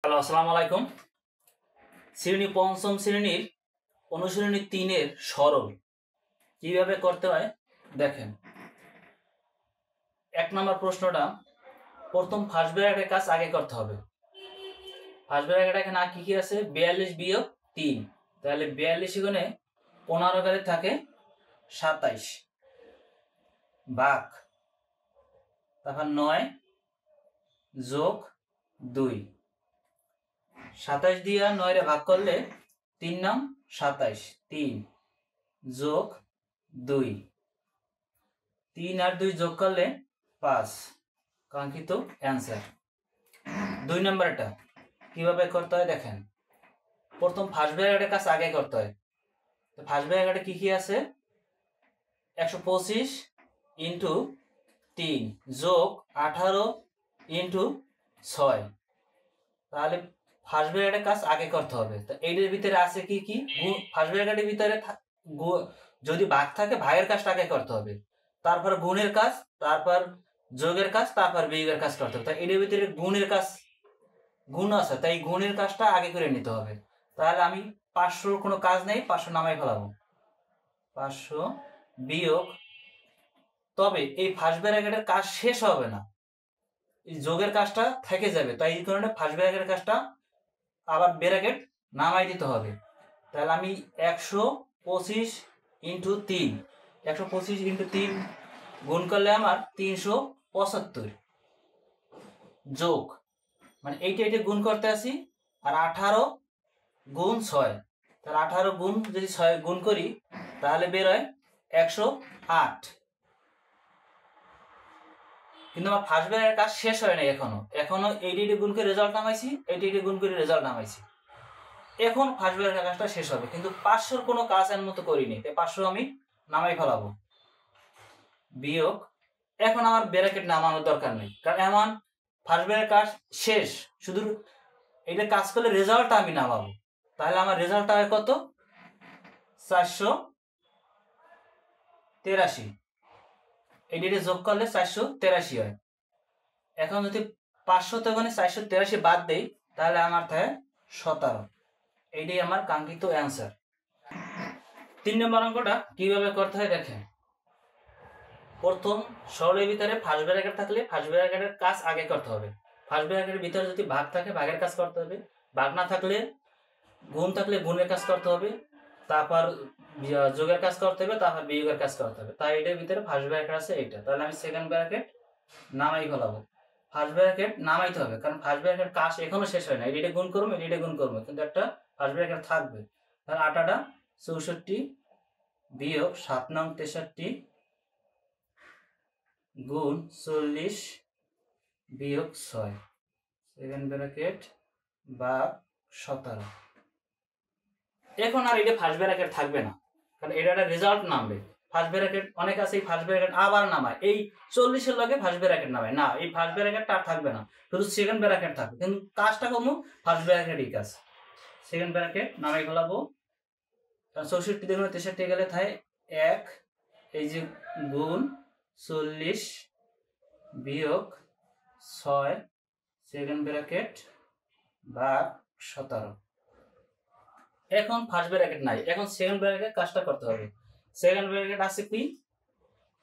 Hello, আসসালামু আলাইকুম। শ্রেণী পঞ্চম শ্রেণীর অনুশীলনী 3-এর সরল কিভাবে করতে হয় দেখেন। 1 নম্বর প্রশ্নটা প্রথম ফার্স্ট ব্র্যাকেটের কাজ আগে করতে হবে। ফার্স্ট ব্র্যাকেট এখানে কি কি আছে? 42 বিয়োগ 3, তাহলে 42 গুণে 15 করে থাকে 27 ভাগ, তারপর 9 যোগ 2, 27 দিয়ে 9 রে ভাগ করলে 3 নং 27, 3 যোগ 2, 3 আর 2 যোগ করলে 5, কাঙ্ক্ষিত অ্যান্সার। 2 নম্বরটা কিভাবে করতে হয় দেখেন। প্রথম ফার্স্ট ব্র্যাকেটের কাজ আগে করতে হয়। তো ফার্স্ট ব্র্যাকেটে কি কি আছে? 125 ইন্টু 3 যোগ 18 ইন্টু 6, তাহলে ফার্স্ট ব্র্যাকেটের কাজ আগে করতে হবে। তো এইটার ভিতরে আছে কি কি? ফার্স্ট ব্র্যাকেটের ভিতরে যদি ভাগ থাকে ভাগের কাজটা আগে করতে হবে, তারপর গুণের কাজ, তারপর যোগের কাজ, তারপর বিয়োগের কাজ করতে হবে। তাই এটার ভিতরে গুণের কাজ গুণ আছে, তাই গুণের কাজটা আগে করে নিতে হবে। তাহলে আমি 500 কোনো কাজ নেই, 500 নামাই ফেলাবো, 500 বিয়োগ, তবে এই ফার্স্ট ব্র্যাকেটের কাজ শেষ হবে না, এই যোগের কাজটা থেকে যাবে। তাই এই কারণে ফার্স্ট ব্র্যাকেটের কাজটা আবার ব্র্যাকেট নামাই দিতে হবে। তাহলে আমি 125 ইন্টু 3, 125 ইন্টু 3 গুণ করলে আমার 375 যোগ, মানে এইটা গুণ করতে আসি, আর 18 গুণ 6, তাহলে 18 গুণ যদি 6 গুণ করি তাহলে বের হয় 108। কিন্তু আমার ফার্স্ট ব্র্যাকেটের কাজ শেষ হয় না, এখনো এইটা গুণ করে রেজাল্ট নামাইছি, এইটা গুণ করে রেজাল্ট নামাইছি। এখন ফার্স্ট ব্র্যাকেটের কাজটা শেষ হবে, কিন্তু 500 কোনো কাজ এর মতো করিনি, তাই 500 আমি নামাই ফেলাবো। বিয়োগ, এখন আমার ব্র্যাকেট নামানোর দরকার নেই, কারণ এমন ফার্স্ট ব্র্যাকেটের কাজ শেষ, শুধু এটা কাজ করলে রেজাল্টটা আমি নামাবো। তাহলে আমার রেজাল্টটা হয় কত? 483। এইটা যোগ করলে 483 হয়। এখন যদি 500 থেকে 483 বাদ দেই তাহলে আমার থাকে 17। এইটাই আমার কাঙ্ক্ষিত অ্যান্সার। 3 নম্বর অঙ্কটা কিভাবে করতে হয় দেখেন। প্রথম সরলের ভিতরে ফার্স্ট ব্র্যাকেট থাকলে ফার্স্ট ব্র্যাকেটের কাজ আগে করতে হবে। ফার্স্ট ব্র্যাকেটের ভিতরে যদি ভাগ থাকে ভাগের কাজ করতে হবে, ভাগ না থাকলে গুণ থাকলে গুণের কাজ করতে হবে, তারপর যোগের কাজ করতে হবে, তারপর বিয়োগের কাজ করতে হবে। তাই এটার ভিতরে ফার্স্ট ব্র্যাকেট আছে এইটা, তাহলে আমি সেকেন্ড ব্র্যাকেট নামাই ফেলাবো। ফার্স্ট ব্র্যাকেট নামাইতে হবে, কারণ ফার্স্ট ব্র্যাকেট কাজ এখনো শেষ হয় না। এটা গুণ করবো, এটা গুণ করবো, কিন্তু একটা ফার্স্ট ব্র্যাকেট থাকবে। তাহলে 8টা 64 বিয়োগ 7 নং 63 গুণ 40 বিয়োগ 6, সেকেন্ড ব্র্যাকেট বা 17। এখন আর এটা ফার্স্ট ব্র্যাকেট থাকবে না, কারণ এটা একটা রেজাল্ট নামবে। ফার্স্ট ব্র্যাকেট অনেক আছে, এই ফার্স্ট ব্র্যাকেট আবার নামায়, এই 40-এর লগে ফার্স্ট ব্র্যাকেট নামায় না, এই ফার্স্ট ব্র্যাকেটটা আর থাকবে না, শুধু সেকেন্ড ব্র্যাকেট থাকবে, কিন্তু কাজটা কমু ফার্স্ট ব্র্যাকেটই কাজ। সেকেন্ড ব্র্যাকেট নামাই ফেলাবো, 64 দিয়ে 63 গেলে থাকে 1, এই যে গুণ 40 বিয়োগ 6, সেকেন্ড ব্র্যাকেট বা 17। এখন ফার্স্ট ব্র্যাকেট নাই, এখন সেকেন্ড ব্র্যাকেট কাজটা করতে হবে। সেকেন্ড ব্র্যাকেট আছে কি?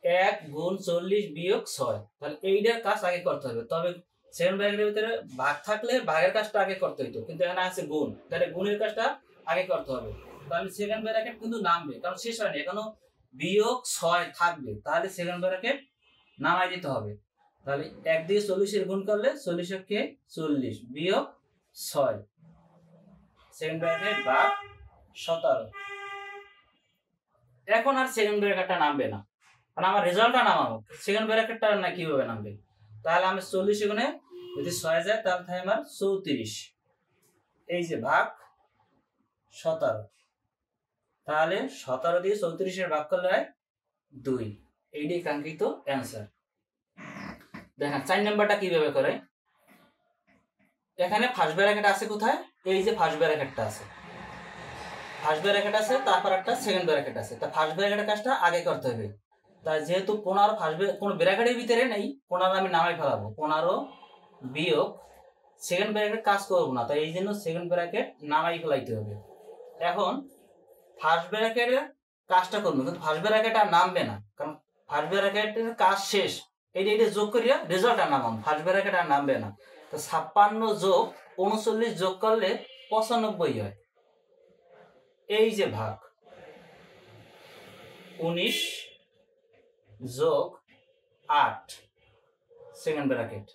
1 গুণ 40 বিয়োগ 6, তাহলে এইটার কাজ আগে করতে হবে। তবে সেকেন্ড ব্র্যাকেটের ভিতরে ভাগ থাকলে ভাগের কাজটা আগে করতে হইতো, কিন্তু এখানে আছে গুণ, তাহলে গুণের কাজটা আগে করতে হবে। তাহলে সেকেন্ড ব্র্যাকেট কিন্তু নামবে, কারণ শেষ হয়নি, এখনো বিয়োগ 6 থাকবে, তাহলে সেকেন্ড ব্র্যাকেট নামাই দিতে হবে। তাহলে 1 দিয়ে 40-এর গুণ করলে 40-কে 40 বিয়োগ 6, সেকেন্ড ব্র্যাকেট বা 17। এখন আর সেকেন্ড ব্র্যাকেটটা নামবে না, কারণ আমার রেজাল্টটা নামাবো, সেকেন্ড ব্র্যাকেটটা না কিভাবে নামবে? তাহলে আমি 40 গুণে যদি 6 যায় তাহলে থাকে আমার 34, এই যে ভাগ 17, তাহলে 17 দিয়ে 34-এর ভাগ করলে হয় 2। এইটাই কাঙ্ক্ষিত অ্যান্সার। দেখেন 4 নাম্বারটা কিভাবে করে। এখানে ফার্স্ট ব্র্যাকেট আছে কোথায়? এই যে ফার্স্ট ব্র্যাকেটটা আছে, ফার্স্ট ব্র্যাকেট আছে, তারপর একটা সেকেন্ড ব্র্যাকেট আছে। তা ফার্স্ট ব্র্যাকেটের কাজটা আগে করতে হবে। তাই যেহেতু 15 ফার্স্ট কোনো ব্র্যাকেটের ভিতরে নেই, 15 আমি নামাই ফেলাবো। 15 বিয়োগ সেকেন্ড ব্র্যাকেট কাজ করবো না, তাই এই জন্য সেকেন্ড ব্র্যাকেট নামাই ফেলাইতে হবে। এখন ফার্স্ট ব্র্যাকেটের কাজটা করবো, কিন্তু ফার্স্ট ব্র্যাকেট আর নামবে না, কারণ ফার্স্ট ব্র্যাকেটের কাজ শেষ। এইটা যোগ করিয়া রেজাল্ট আর নামাম, ফার্স্ট ব্র্যাকেট আর নামবে না। তো 56 যোগ 39 যোগ করলে 95 হয়। এই যে ভাগ 19 যোগ 8 সেকেন্ড ব্র্যাকেট।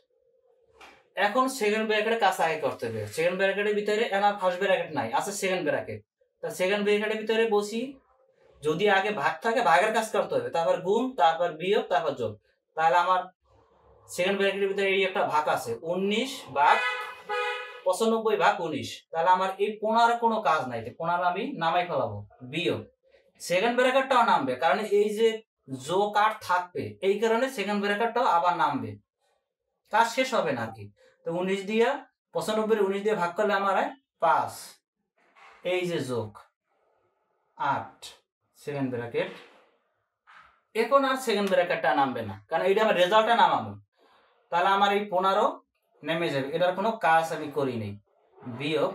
এখন সেকেন্ড ব্র্যাকেটের কাজ আগে করতে হবে। সেকেন্ড ব্র্যাকেটের ভিতরে আমার ফার্স্ট ব্র্যাকেট নাই, আছে সেকেন্ড ব্র্যাকেট। তা সেকেন্ড ব্র্যাকেটের ভিতরে বসি, যদি আগে ভাগ থাকে ভাগের কাজ করতে হবে, তারপর গুণ, তারপর বিয়োগ, তারপর যোগ। তাহলে আমার সেকেন্ড ব্র্যাকেটের ভিতরে এই একটা ভাগ আছে 19 ভাগ 95 ভাগ 19। তাহলে আমার এই 15 কোনো কাজ নাই, 15 আমি নামাই ফেলাবো। বিয়োগ সেকেন্ড ব্র্যাকেটটাও নামবে, কারণ এই যে যোগ আর থাকবে, এই কারণে সেকেন্ড ব্র্যাকেটটাও আবার নামবে, কাজ শেষ হবে না আর কি। তো 19 দিয়ে 95 19 দিয়ে ভাগ করলে আমার হয় 5, এই যে যোগ 8 সেকেন্ড ব্র্যাকেট। এখন আর সেকেন্ড ব্র্যাকেটটা নামবে না, কারণ এইটা আমার রেজাল্টটা নামাবো। তাহলে আমার এই 15 নেমে যাবে, এটার কোনো কাজ আমি করি নাই। বিয়োগ,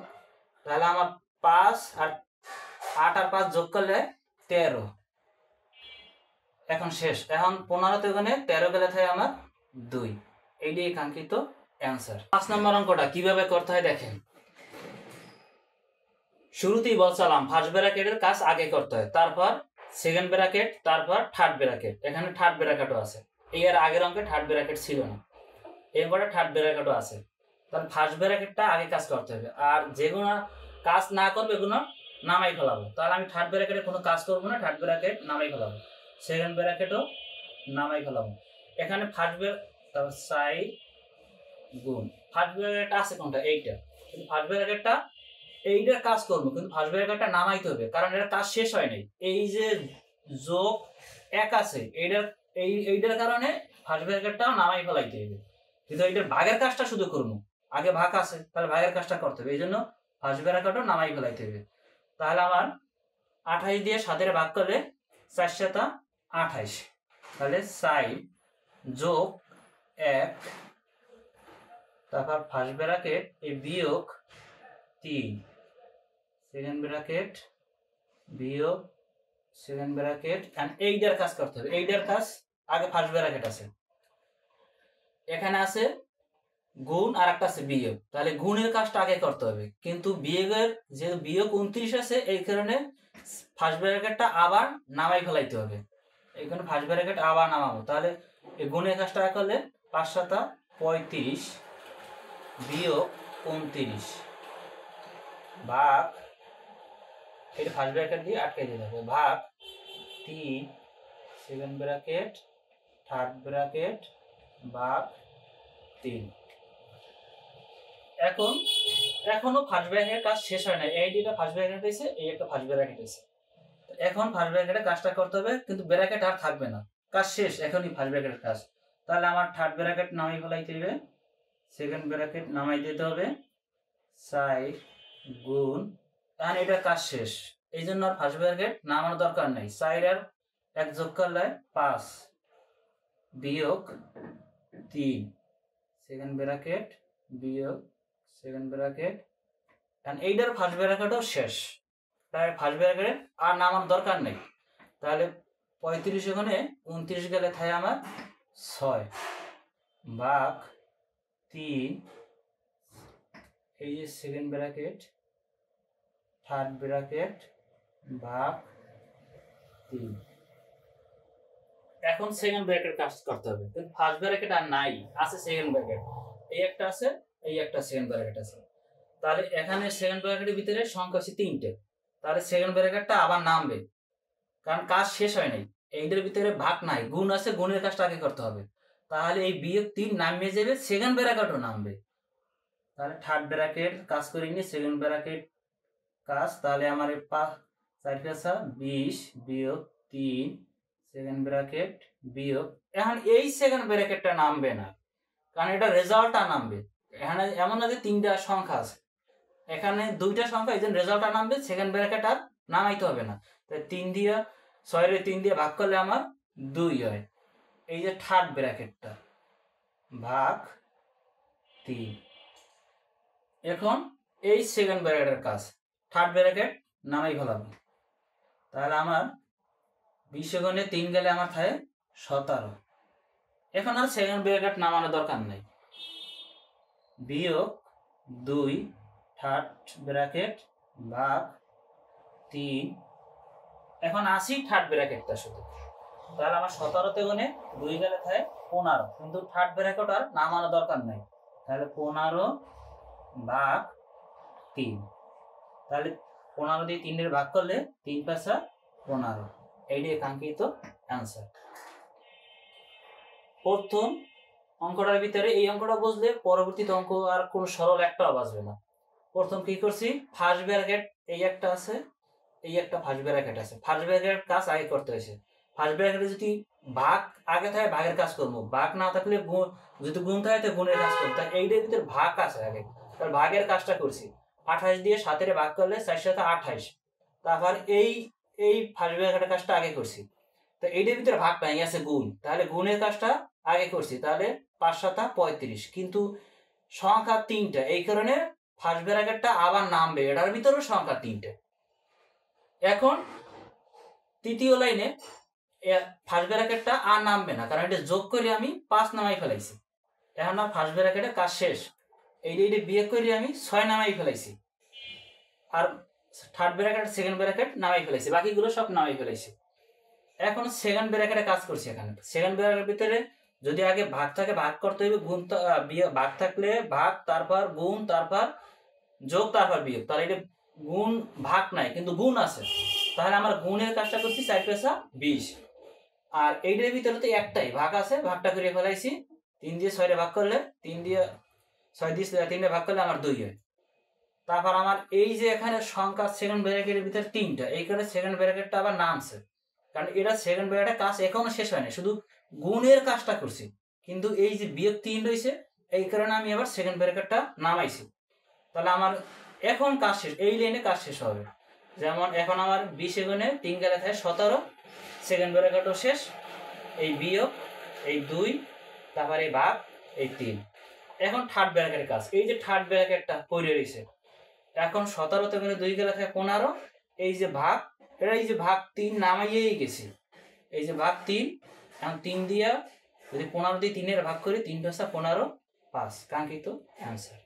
তাহলে আমার 5 আর 8 আর 5 যোগ করলে 13। এখন শেষ। এখন 15 তে ওখানে 13 গেলে থাকে আমার 2। এইটাই কাঙ্ক্ষিত অ্যান্সার। 5 নম্বর অঙ্কটা কিভাবে করতে হয় দেখেন। শুরুতেই বলছিলাম ফার্স্ট ব্র্যাকেটের কাজ আগে করতে হয়, তারপর সেকেন্ড ব্র্যাকেট, তারপর থার্ড ব্র্যাকেট। এখানে থার্ড ব্র্যাকেটও আছে, এর আগের অঙ্কে থার্ড ব্র্যাকেট ছিল না, এরপরে থার্ড ব্র্যাকেটও আছে। তাহলে ফার্স্ট ব্র্যাকেটটা আগে কাজ করতে হবে, আর যেগুলো কাজ না করবে এগুলো নামাই ফেলাবো। তাহলে আমি থার্ড ব্র্যাকেটে কোনো কাজ করবো না, থার্ড ব্র্যাকেট নামাই ফেলাবো। সেকেন্ড ব্র্যাকেটও নামাই ফেলাবো। এখানে ফার্স্ট তারপর সাই গুণ, ফার্স্ট ব্র্যাকেট আছে কোনটা? এইটা। কিন্তু ফার্স্ট ব্র্যাকেটটা এইটার কাজ করবো, কিন্তু ফার্স্ট ব্র্যাকেটটা নামাইতে হবে, কারণ এটার কাজ শেষ হয় নাই। এই যে যোগ 1 আছে, এইটার কারণে ফার্স্ট ব্র্যাকেটটাও নামাই ফেলাইতে হবে, কিন্তু এইটার ভাগের কাজটা শুধু করবো। আগে ভাগ আছে, তাহলে ভাগের কাজটা করতে হবে, এই জন্য ফার্স্ট ব্র্যাকেটও নামাই ফেলাইতে হবে। তাহলে আমার 28 দিয়ে 7 ভাগ করলে 4 7 28। তাহলে 4 যোগ 1, তারপর ফার্স্ট ব্র্যাকেট এই বিয়োগ 3 সেকেন্ড ব্র্যাকেট বিয়োগ সেকেন্ড ব্র্যাকেট, এন্ড এইটার কাজ করতে হবে। এইটার কাজ আগে ফার্স্ট ব্র্যাকেট আছে, এখানে আছে গুণ আর একটা আছে বিয়োগ, তাহলে গুণের কাজটা আগে করতে হবে। কিন্তু বিয়োগের যে বিয়োগ 29 আছে, এই কারণে ফার্স্ট ব্র্যাকেটটা আবার নামাই ফেলাইতে হবে। এইখানে ফার্স্ট ব্র্যাকেট আবার নামাবো। তাহলে এই গুণের কাজটা করলে 5 7 35 বিয়োগ 29 ভাগ, এটা ফার্স্ট ব্র্যাকেট দিয়ে আটকে দিতে হবে, ভাগ 3 সেকেন্ড ব্র্যাকেট থার্ড ব্র্যাকেট ভাগ 3। এখনো ফার্স্ট ব্র্যাকেটের কাজ শেষ হয় না, এই দুটো ফার্স্ট ব্র্যাকেট হয়েছে, এই একটা ফার্স্ট ব্র্যাকেট হয়েছে। এখন ফার্স্ট ব্র্যাকেটের কাজটা করতে হবে, কিন্তু ব্র্যাকেট আর থাকবে না, কাজ শেষ, এখনই ফার্স্ট ব্র্যাকেটের কাজ। তাহলে আমার থার্ড ব্র্যাকেট নামাই ফেলাইতে হবে, সেকেন্ড ব্র্যাকেট নামাই দিতে হবে, 4 গুণ, এখন এটা কাজ শেষ, এই জন্য আর ফার্স্ট ব্র্যাকেট নামানোর দরকার নেই। 4 আর 1 যোগ করলে 5 বিয়োগ 3 সেকেন্ড ব্র্যাকেট বিয়োগ সেকেন্ড ব্র্যাকেট, এখন এইটার ফার্স্ট ব্র্যাকেটও শেষ, তাই ফার্স্ট ব্র্যাকেট আর নামানোর দরকার নেই। তাহলে 35 ওখানে 29 গেলে থাকে আমার 6 ভাগ 3, এই যে সেকেন্ড ব্র্যাকেট থার্ড ব্র্যাকেট ভাগ 3। এখন সেকেন্ড ব্র্যাকেট কাজ করতে হবে, কিন্তু ফার্স্ট ব্র্যাকেট আর নাই, আছে সেকেন্ড ব্র্যাকেট, এই একটা আছে, এই একটা সেকেন্ড ব্র্যাকেট আছে। তাহলে এখানে সেকেন্ড ব্র্যাকেটের ভিতরে সংখ্যা আছে 3টে, তাহলে সেকেন্ড ব্র্যাকেটটা আবার নামবে, কারণ কাজ শেষ হয় নাই। এইটার ভিতরে ভাগ নাই, গুণ আছে, গুণের কাজটা আগে করতে হবে। তাহলে এই বিয়োগ 3 নামিয়ে যাবে, সেকেন্ড ব্র্যাকেটও নামবে। তাহলে থার্ড ব্র্যাকেট কাজ করিনি, সেকেন্ড ব্র্যাকেট কাজ। তাহলে আমার 4 5 20 বিয়োগ 3 সেকেন্ড ব্র্যাকেট বিয়োগ, এখন এই সেকেন্ড ব্র্যাকেটটা নামবে না, কারণ এটা রেজাল্টটা নামবে। এখানে এমন না যে 3টা সংখ্যা আছে, এখানে 2টা সংখ্যা, এই জন্য রেজাল্টটা নামবে, সেকেন্ড ব্র্যাকেট আর নামাইতে হবে না। তাই 3 দিয়ে 6 রে 3 দিয়ে ভাগ করলে আমার 2 হয়। এই যে থার্ড ব্র্যাকেটটা ভাগ 3, এখন এই সেকেন্ড ব্র্যাকেটের কাজ থার্ড ব্র্যাকেট নামাই ফেলাম, তাহলে আমার 20 গুণে 3 গেলে আমার থাকে 17। এখন আর সেকেন্ড ব্র্যাকেট নামানোর দরকার নাই, বিয়োগ 2 থার্ড ব্র্যাকেট ভাগ 3, এখন আসি থার্ড ব্র্যাকেটটা শুধু, তাহলে আমার 17 গুণে 2 গেলে থাকে 15, কিন্তু থার্ড ব্র্যাকেট আর নামানো দরকার নাই, তাহলে 15 ভাগ 3, তাহলে 15 দিয়ে 3 এর ভাগ করলে 3 5 15, এইটাই কাঙ্ক্ষিত অ্যান্সার। প্রথম অঙ্কটার ভিতরে এই অঙ্কটা বুঝলে পরবর্তীতে অঙ্ক আর কোনো সরল একটাও বাঁচবে না। প্রথম কি করছি, ফার্স্ট ব্র্যাকেট এই একটা আছে, এই একটা ফার্স্ট ব্র্যাকেট আছে, ফার্স্ট ব্র্যাকেট কাজ আগে করতে হয়েছে। ফার্স্ট ব্র্যাকেটে যদি ভাগ আগে থাকে ভাগের কাজ করবো, ভাগ না থাকলে যদি গুণ থাকে তো গুণের কাজ করবো, তাই এইটার ভিতরে ভাগ আছে আগে, তার ভাগের কাজটা করছি। 28 দিয়ে 7 ভাগ করলে 4 7 28, তারপর এই ফার্স্ট ব্র্যাকেটের কাজটা আগে করছি। তো এইটার ভিতরে ভাগ নাই, আছে গুণ, তাহলে গুণের কাজটা আগে করছি, তাহলে 5 7 35, কিন্তু সংখ্যা 3টা, এই কারণে ফার্স্ট ব্র্যাকেটটা আবার নামবে, এটার ভিতরেও সংখ্যা 3টে। এখন তৃতীয় লাইনে ফার্স্ট ব্র্যাকেটটা আর নামবে না, কারণ এটা যোগ করে আমি 5 নামাই ফেলাইছি। এখন আর ফার্স্ট ব্র্যাকেটের কাজ শেষ, এইটা বিয়োগ করে আমি 6 নামাই ফেলাইছি, আর থার্ড ব্র্যাকেট সেকেন্ড ব্র্যাকেট নামাই ফেলাইছি, বাকিগুলো সব নামাই ফেলাইছি। এখন সেকেন্ড ব্র্যাকেটে কাজ করছি। এখানে সেকেন্ড ব্র্যাকেটের ভিতরে যদি আগে ভাগ থাকে ভাগ করতে হবে, গুণ ভাগ থাকলে ভাগ, তারপর গুণ, তারপর যোগ, তারপর বিয়োগ, তাহলে এটা গুণ ভাগ নাই কিন্তু গুণ আছে, তাহলে আমার গুণের কাজটা করছি 4 5 20, আর এইটার ভিতরে তো একটাই ভাগ আছে, ভাগটা করে ফেলাইছি। 3 দিয়ে 6 ভাগ করলে 3 দিয়ে 6 দিয়ে 3 ভাগ করলে আমার 2 হয়। তারপর আমার এই যে এখানে সংখ্যা সেকেন্ড ব্র্যাকেটের ভিতরে 3টা, এই কারণে সেকেন্ড ব্র্যাকেটটা আবার নামছে, কারণ এটা সেকেন্ড ব্র্যাকেটের কাজ এখনো শেষ হয়নি, শুধু গুণের কাজটা করছি, কিন্তু এই যে বিয়োগ 3 রয়েছে এই কারণে আমি আবার সেকেন্ড ব্র্যাকেটটা নামাইছি। তাহলে আমার এখন কাজ শেষ, এই লাইনে কাজ শেষ হবে। যেমন এখন আমার 20 গুণে 3 গেলে থাকে 17, সেকেন্ড ব্র্যাকেটও শেষ, এই বিয়োগ, এই 2, তারপর এই ভাগ, এই 3। এখন থার্ড ব্র্যাকেটের কাজ, এই যে থার্ড ব্র্যাকেটটা পড়ে রয়েছে, এখন 17 গুণে 2 গেলে থাকে 15, এই যে ভাগ, এটা এই যে ভাগ 3 নামাইয়েই গেছি, এই যে ভাগ 3, এখন 3 দিয়া যদি 15 দিয়ে 3 ভাগ করি 3 5 15, 5, কাঙ্ক্ষিত অ্যান্সার।